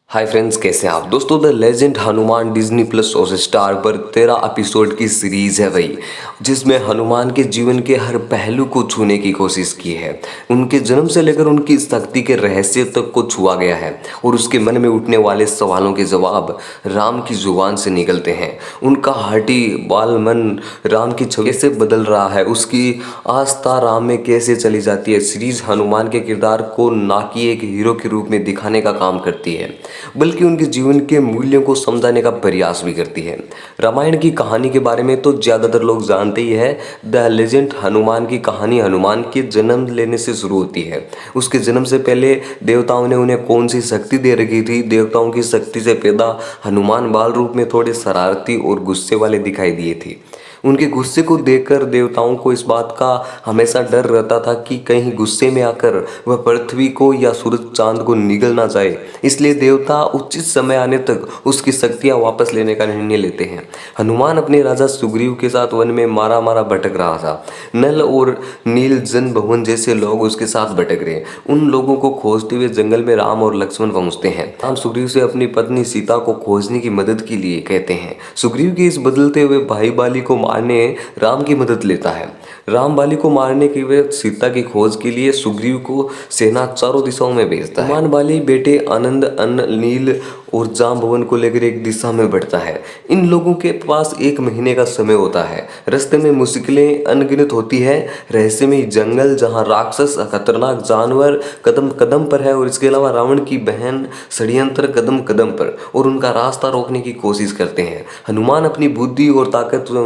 Hi friends, कैसे हैं आप दोस्तों। The legend Hanuman Disney plus Hotstar पर 13 एपिसोड की सीरीज है भाई, जिसमें हनुमान के जीवन के हर पहलू को छूने की कोशिश की है। उनके जन्म से लेकर उनकी शक्ति के रहस्य तक को छुआ गया है और उसके मन में उठने वाले सवालों के जवाब राम की जुबान से निकलते हैं। उनका हार्टी बाल मन राम की छवि कैसे बदल रहा है, उसकी आस्था राम में कैसे चली जाती है। सीरीज हनुमान के किरदार को ना कि एक हीरो के रूप में दिखाने का काम करती है, बल्कि उनके जीवन के मूल्यों को समझाने का प्रयास भी करती है। रामायण की कहानी के बारे में तो ज़्यादातर लोग जानते ही है। द लेजेंड हनुमान की कहानी हनुमान के जन्म लेने से शुरू होती है। उसके जन्म से पहले देवताओं ने उन्हें कौन सी शक्ति दे रखी थी। देवताओं की शक्ति से पैदा हनुमान बाल रूप में थोड़े शरारती और गुस्से वाले दिखाई दिए थे। उनके गुस्से को देखकर देवताओं को इस बात का हमेशा डर रहता था कि कहीं गुस्से में आकर वह पृथ्वी को या सूरज चांद को निगल ना जाए। इसलिए देवता उचित समय आने तक उसकी शक्तियां वापस लेने का निर्णय लेते हैं। हनुमान अपने राजा सुग्रीव के साथ वन में मारा मारा भटक रहा था। नल और नील जन भवन जैसे लोग उसके साथ भटक रहे। उन लोगों को खोजते हुए जंगल में राम और लक्ष्मण पहुंचते हैं। राम सुग्रीव से अपनी पत्नी सीता को खोजने की मदद के लिए कहते हैं। सुग्रीव के इस बदलते हुए भाई बाली को मारने राम की मदद लेता है। राम बाली को मारने के लिए सीता की खोज के लिए सुग्रीव को सेना चारों दिशाओं में भेजता है। हनुमान बाली बेटे आनंद, अन्न, नील और जाम्बवन को लेकर एक दिशा में बढ़ता है। इन लोगों के पास 1 महीने का समय होता है। रास्ते में मुश्किलें अनगिनत होती है। रहस्यमय जंगल जहां राक्षस, खतरनाक जानवर कदम कदम पर है और इसके अलावा रावण की बहन षड्यंत्र कदम कदम पर और उनका रास्ता रोकने की कोशिश करते हैं। हनुमान अपनी बुद्धि और ताकत से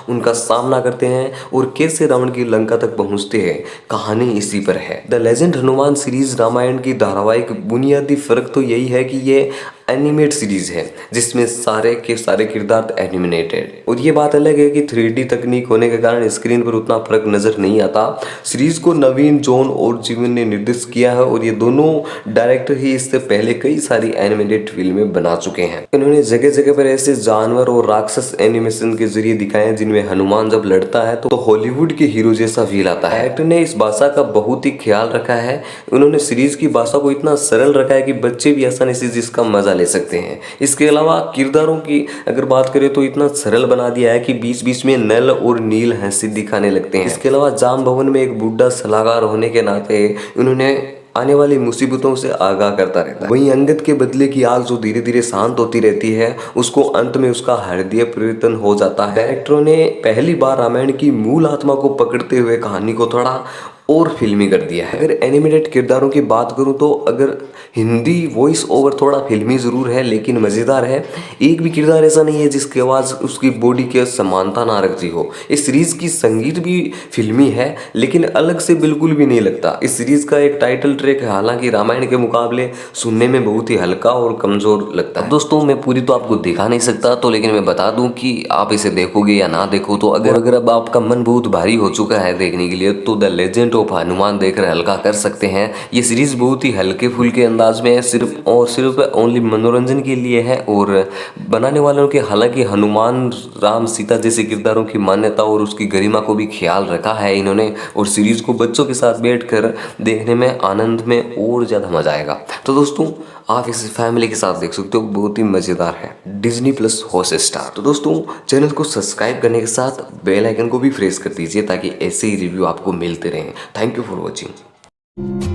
उनका सामना करते हैं और कैसे रावण की लंका तक पहुंचते हैं। कहानी इसी पर है। The legend Hanuman series Ramayana की धारावाहिक बुनियादी फर्क तो यही है कि ये एनिमेट सीरीज है, जिसमें सारे के सारे किरदार एनिमेटेड। और ये बात अलग है कि 3D तकनीक होने के कारण स्क्रीन पर उतना फर्क नजर नहीं आता। सीरीज को नवीन जॉन और जीवन ने निर्देशित किया है और ये दोनों डायरेक्टर ही इससे पहले कई सारी एनिमेटेड फिल्में बना चुके हैं। इन्होंने जगह जगह पर ऐसे जानवर और राक्षस एनिमेशन के जरिए दिखाए हैं जिनमें हनुमान जब लड़ता है तो हॉलीवुड के हीरो जैसा फील आता है। डायरेक्टर ने इस भाषा का बहुत ही ख्याल रखा है। उन्होंने सीरीज की भाषा को इतना सरल रखा है कि बच्चे भी आसानी से जिसका मजा ले सकते हैं। इसके अलावा किरदारों की अगर बात करें तो इतना सरल बना दिया है कि बीच बीच में नल और नील हंसी दिखाने लगते हैं। इसके अलावा जाम्बवन में एक बुढ़ा सलाहकार होने के नाते उन्होंने आने वाली मुसीबतों से आगाह करता रहता है। वहीं अंगद के बदले की आग जो धीरे धीरे शांत होती रहती है, उसको अंत में उसका हृदय परिवर्तन हो जाता है। डायरेक्टरों ने पहली बार रामायण की मूल आत्मा को पकड़ते हुए कहानी को थोड़ा और फिल्मी कर दिया है। अगर एनिमेटेड किरदारों की बात करूं तो अगर हिंदी वॉइस ओवर थोड़ा फिल्मी जरूर है लेकिन मजेदार है। एक भी किरदार ऐसा नहीं है जिसकी आवाज उसकी बॉडी के समानता ना रखती हो। इस सीरीज की संगीत भी फिल्मी है लेकिन अलग से बिल्कुल भी नहीं लगता। इस सीरीज का एक टाइटल ट्रैक है, हालांकि रामायण के मुकाबले सुनने में बहुत ही हल्का और कमजोर लगता है। दोस्तों, मैं पूरी तो आपको दिखा नहीं सकता तो, लेकिन मैं बता दूं कि आप इसे देखोगे या ना देखो तो अगर अब आपका मन बहुत भारी हो चुका है देखने के लिए तो द लेजेंड ऑफ हनुमान देखकर हल्का कर सकते हैं। ये सीरीज बहुत ही हल्के फुल्के अंदाज में है, सिर्फ ओनली मनोरंजन के लिए है। और बनाने वालों के हालांकि हनुमान, राम, सीता जैसे किरदारों की मान्यता और उसकी गरिमा को भी ख्याल रखा है इन्होंने। और सीरीज को बच्चों के साथ बैठकर देखने में आनंद में और ज़्यादा मजा आएगा। तो दोस्तों, आप इसे फैमिली के साथ देख सकते हो, बहुत ही मज़ेदार है। Disney plus Hotstar. तो दोस्तों, चैनल को सब्सक्राइब करने के साथ बेल आइकन को भी प्रेस कर दीजिए ताकि ऐसे ही रिव्यू आपको मिलते रहें। Thank you for watching.